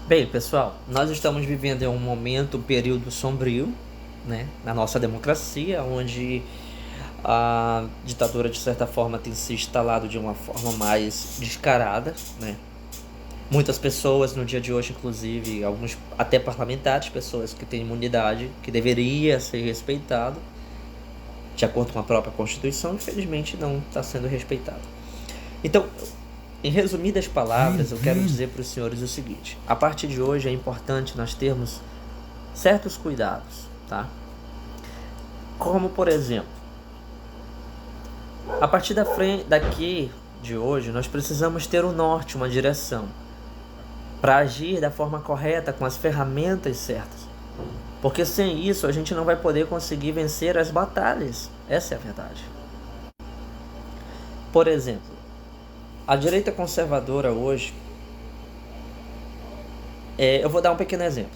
Bem, pessoal, nós estamos vivendo em um momento, um período sombrio, né, na nossa democracia, onde a ditadura, de certa forma, tem se instalado de uma forma mais descarada, né? Muitas pessoas no dia de hoje, inclusive alguns até parlamentares, pessoas que têm imunidade, que deveria ser respeitado, de acordo com a própria Constituição, infelizmente não está sendo respeitado. Então, em resumidas palavras, eu quero dizer para os senhores o seguinte: a partir de hoje é importante nós termos certos cuidados, tá? Como, por exemplo, a partir daqui de hoje, nós precisamos ter um norte, uma direção, para agir da forma correta, com as ferramentas certas. Porque sem isso a gente não vai poder conseguir vencer as batalhas. Essa é a verdade. Por exemplo, a direita conservadora hoje, eu vou dar um pequeno exemplo.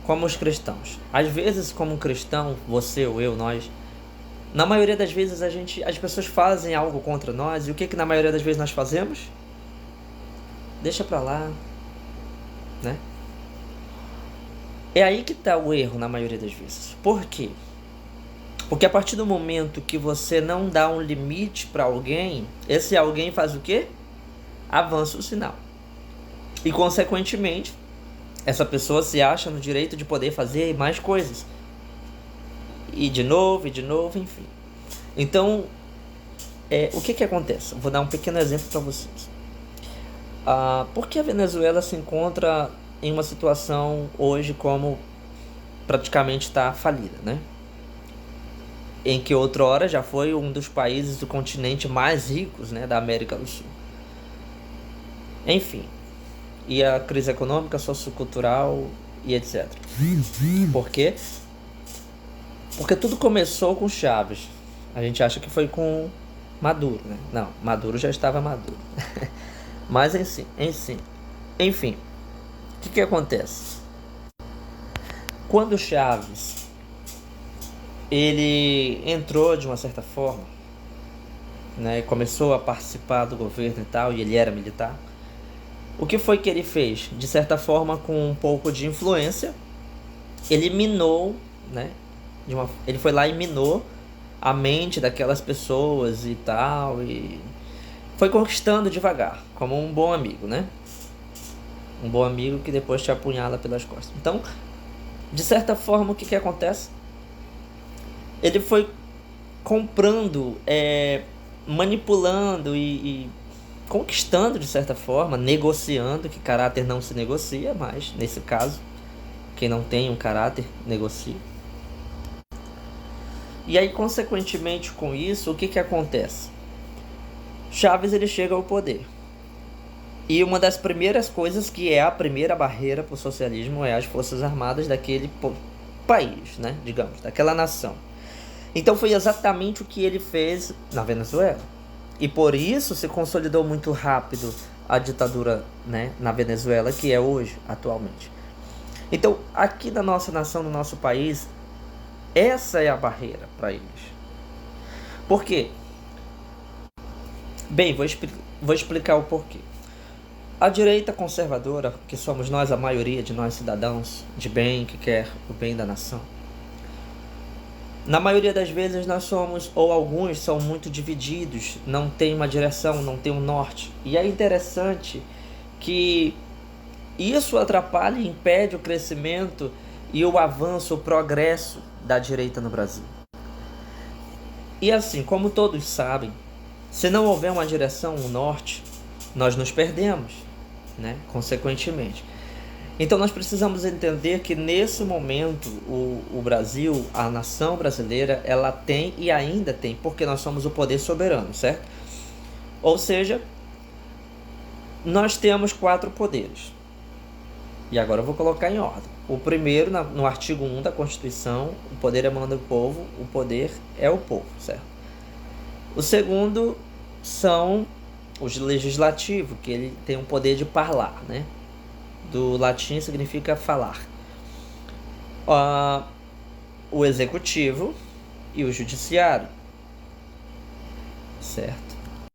Como os cristãos. Às vezes, como um cristão, você ou eu, nós, na maioria das vezes as pessoas fazem algo contra nós, e o que na maioria das vezes nós fazemos? Deixa pra lá, né? É aí que tá o erro na maioria das vezes. Por quê? Porque a partir do momento que você não dá um limite para alguém, esse alguém faz o quê? Avança o sinal. E consequentemente, essa pessoa se acha no direito de poder fazer mais coisas. E de novo, enfim. Então, o que acontece? Vou dar um pequeno exemplo para vocês. Por que a Venezuela se encontra em uma situação hoje como praticamente está falida, né? Em que outrora já foi um dos países do continente mais ricos, né, da América do Sul. Enfim, e a crise econômica, sociocultural e etc. Por quê? Porque tudo começou com Chaves. A gente acha que foi com Maduro, né? Não, Maduro já estava maduro. Mas enfim, o que acontece? Quando Chaves ele entrou de uma certa forma, né, começou a participar do governo e tal, e ele era militar, o que foi que ele fez? De certa forma, com um pouco de influência, ele minou, né? Ele foi lá e minou a mente daquelas pessoas e tal, e foi conquistando devagar, como um bom amigo, né? Um bom amigo que depois te apunhala pelas costas. Então, de certa forma, o que acontece? Ele foi comprando, manipulando e conquistando de certa forma, negociando, que caráter não se negocia, mas nesse caso, quem não tem um caráter, negocia. E aí, consequentemente com isso, o que acontece? Chaves ele chega ao poder. E uma das primeiras coisas que é a primeira barreira para o socialismo é as forças armadas daquele país, né? Digamos, daquela nação. Então foi exatamente o que ele fez na Venezuela. E por isso se consolidou muito rápido a ditadura, né, na Venezuela, que é hoje, atualmente. Então, aqui na nossa nação, no nosso país, essa é a barreira para eles. Por quê? Bem, vou explicar o porquê. A direita conservadora, que somos nós, a maioria de nós cidadãos de bem, que quer o bem da nação, na maioria das vezes nós somos, ou alguns são muito divididos, não tem uma direção, não tem um norte. E é interessante que isso atrapalha e impede o crescimento e o avanço, o progresso da direita no Brasil. E assim, como todos sabem, se não houver uma direção, um norte, nós nos perdemos, né? Consequentemente. Então nós precisamos entender que nesse momento o Brasil, a nação brasileira, ela tem e ainda tem, porque nós somos o poder soberano, certo? Ou seja, nós temos 4 poderes. E agora eu vou colocar em ordem. O primeiro, no artigo 1 da Constituição, o poder emana do povo, o poder é o povo, certo? O segundo são os legislativos, que ele tem um poder de parlar, né? Do latim significa falar. O executivo e o judiciário, certo?